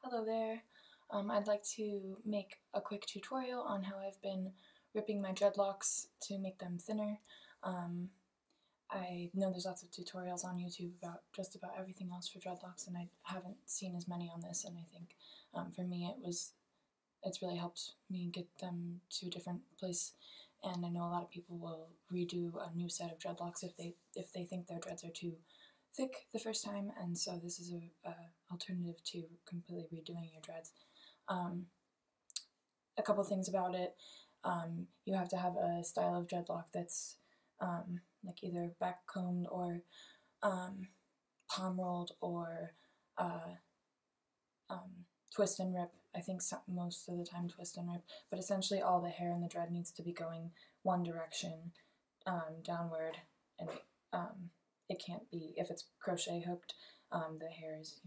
Hello there. I'd like to make a quick tutorial on how I've been ripping my dreadlocks to make them thinner. I know there's lots of tutorials on YouTube about just about everything else for dreadlocks, and I haven't seen as many on this, and I think for me it's really helped me get them to a different place. And I know a lot of people will redo a new set of dreadlocks if they think their dreads are too thick the first time, and so this is a alternative to completely redoing your dreads. A couple things about it. You have to have a style of dreadlock that's like either back combed or palm rolled or twist and rip. I think most of the time twist and rip, but essentially all the hair in the dread needs to be going one direction downward, and it can't be, if it's crochet hooked, the hair is,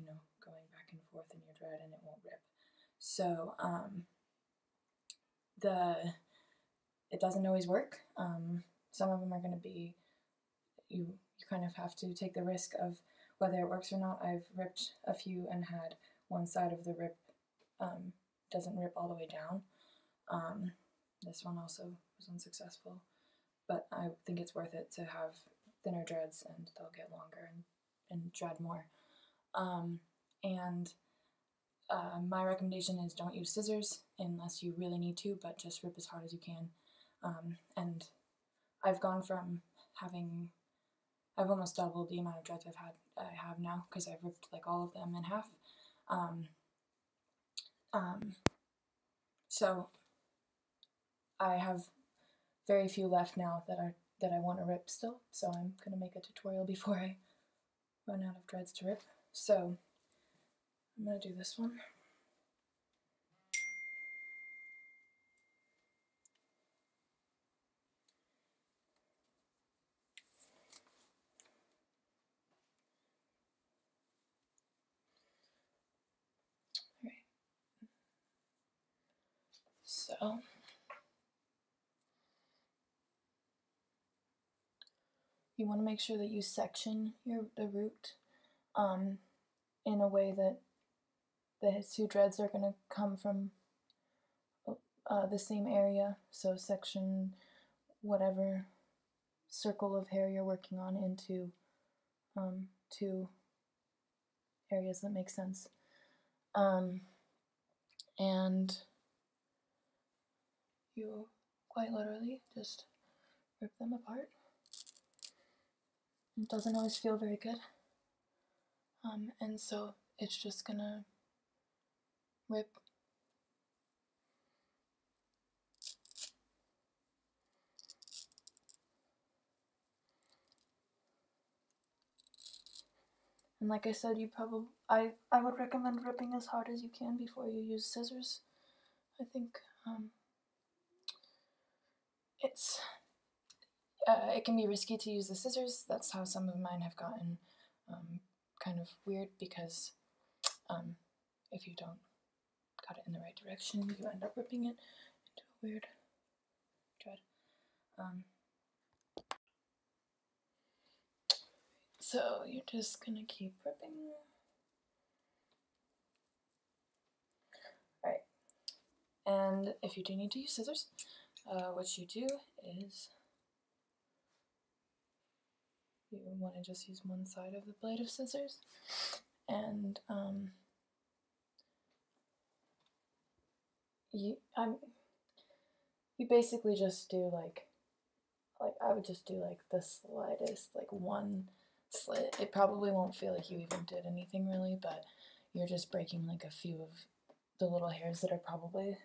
going back and forth in your dread and it won't rip. So it doesn't always work. Some of them are going to be, you kind of have to take the risk of whether it works or not. I've ripped a few and had one side of the rip doesn't rip all the way down. This one also was unsuccessful, but I think it's worth it to have thinner dreads, and they'll get longer and dread more. My recommendation is don't use scissors unless you really need to, but just rip as hard as you can. And I've gone from I've almost doubled the amount of dreads I have now, because I've ripped like all of them in half. So I have very few left now that I want to rip still, so I'm going to make a tutorial before I run out of dreads to rip. So I'm going to do this one. Alright. So you want to make sure that you section the root in a way that the two dreads are going to come from the same area. So section whatever circle of hair you're working on into two areas that make sense. And you quite literally just rip them apart. It doesn't always feel very good. And so it's just gonna rip and like I said, I would recommend ripping as hard as you can before you use scissors. I think it can be risky to use the scissors. That's how some of mine have gotten kind of weird, because if you don't cut it in the right direction, you end up ripping it into a weird dread. So you're just gonna keep ripping. Alright, and if you do need to use scissors, what you do is you want to just use one side of the blade of scissors, and you basically just do like I would just do like the slightest, like one slit. It probably won't feel like you even did anything really, but you're just breaking like a few of the little hairs that are probably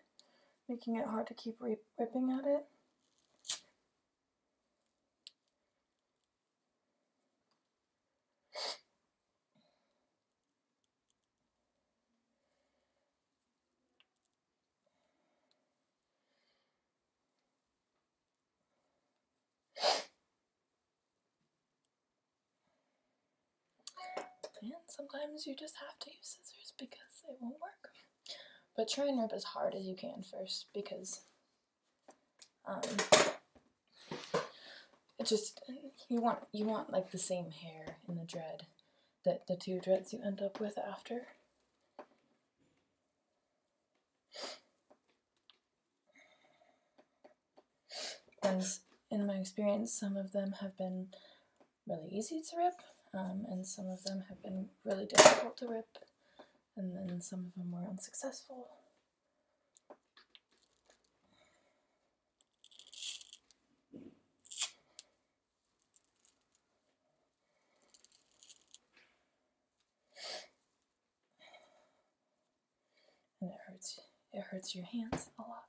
making it hard to keep ripping at it. And sometimes you just have to use scissors because it won't work. But try and rip as hard as you can first, because it just, you want like the same hair in the dread that the two dreads you end up with after. And in my experience, some of them have been really easy to rip, and some of them have been really difficult to rip, and then some of them were unsuccessful. And it hurts your hands a lot.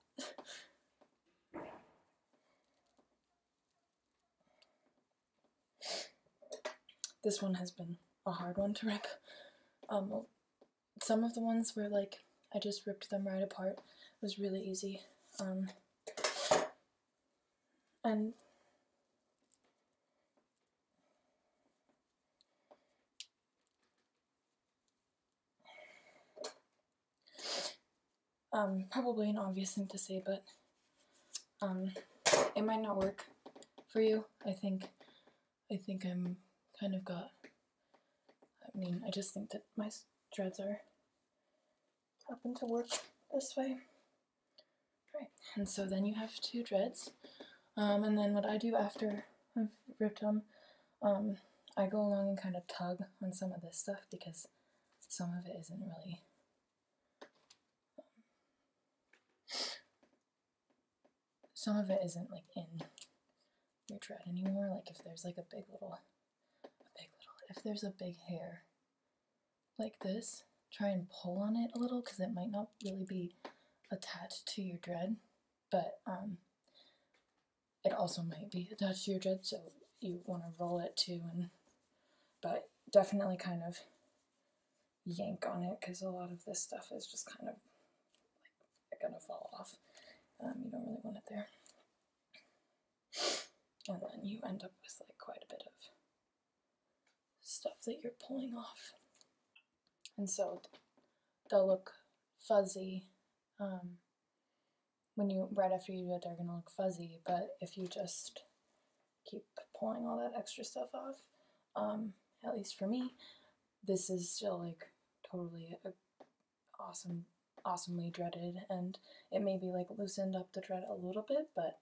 This one has been a hard one to rip. Some of the ones were like, I just ripped them right apart. It was really easy. And probably an obvious thing to say, but it might not work for you. I think I'm kind of I just think that my dreads happen to work this way. Right, and so then you have 2 dreads, and then what I do after I've ripped them, I go along and kind of tug on some of this stuff because some of it isn't really like in your dread anymore. Like if there's like if there's a big hair like this, try and pull on it a little because it might not really be attached to your dread, but it also might be attached to your dread, so you want to roll it too, but definitely kind of yank on it because a lot of this stuff is just kind of like gonna fall off. You don't really want it there. And then you end up with like quite a bit of stuff that you're pulling off. And so they'll look fuzzy. Right after you do it, they're gonna look fuzzy, but if you just keep pulling all that extra stuff off, at least for me, this is still like totally awesomely dreaded, and it may be like loosened up the dread a little bit, but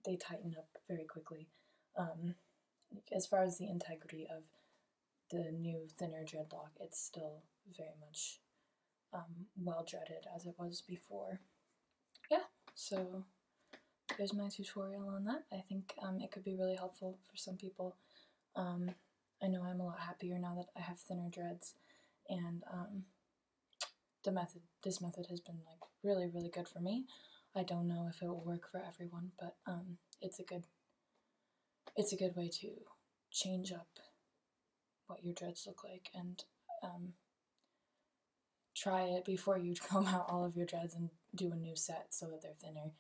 they tighten up very quickly. As far as the integrity of the new thinner dreadlock, it's still very much well dreaded as it was before. Yeah, so there's my tutorial on that. I think it could be really helpful for some people. I know I'm a lot happier now that I have thinner dreads, and this method has been like really, really good for me. I don't know if it will work for everyone, but it's a good way to change up what your dreads look like, and try it before you comb out all of your dreads and do a new set so that they're thinner.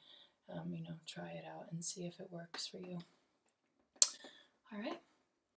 Try it out and see if it works for you. All right.